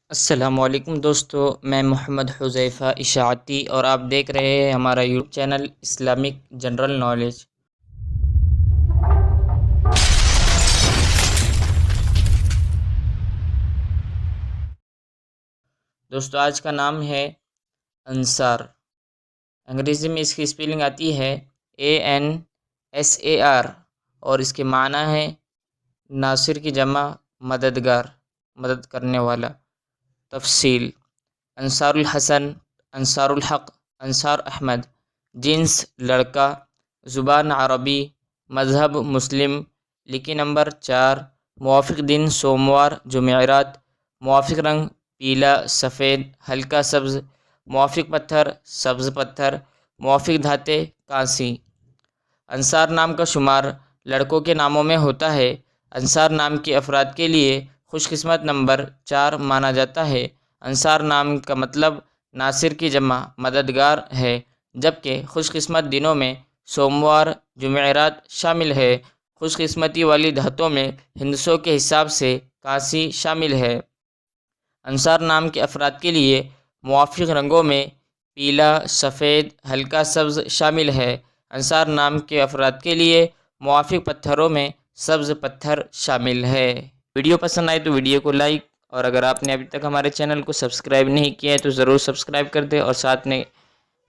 السلام علیکم دوستو، میں محمد حذیفہ اشاعتی اور آپ دیکھ رہے ہیں ہمارا YouTube channel Islamic general knowledge. دوستو آج کا نام ہے انصار۔ انگریزی میں اس کی اسپیلنگ آتی ہے ANSAR اور اس کے معنی ہے ناصر کی جمع مددگار، مدد کرنے والا۔ تفصیل: انصار الحسن، انصار الحق، انصار احمد۔ جنس لڑکا، زبان عربی، مذہب مسلم۔ لکی نمبر 4۔ موافق دن سوموار جمعرات۔ موافق رنگ پیلا سفید ہلکا سبز۔ موافق پتھر سبز پتھر۔ موافق دھاتیں کانسی۔ انصار نام کا شمار لڑکوں کے ناموں میں ہوتا ہے۔ انصار نام کے افراد کے لیے خوش قسمت نمبر 4 مانا جاتا ہے۔ انصار نام کا مطلب ناصر کی جمع مددگار ہے، جبکہ خوش قسمت دنوں میں سوموار جمعرات شامل ہے۔ خوش قسمتی والی دھاتوں میں ہندسوں کے حساب سے کانسی شامل ہے۔ انصار نام کے افراد کے لیے موافق رنگوں میں پیلا سفید ہلکا سبز شامل ہے۔ انصار نام کے افراد کے لیے موافق پتھروں میں سبز پتھر شامل ہے۔ ویڈیو پسند آئے تو ویڈیو کو لائک، اور اگر آپ نے ابھی تک ہمارے چینل کو سبسکرائب نہیں کیا ہے تو ضرور سبسکرائب کر دیں اور ساتھ میں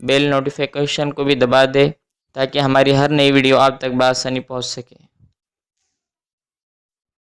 بیل نوٹیفیکیشن کو بھی دبا دیں تاکہ ہماری ہر نئی ویڈیو آپ تک بآسانی پہنچ سکے۔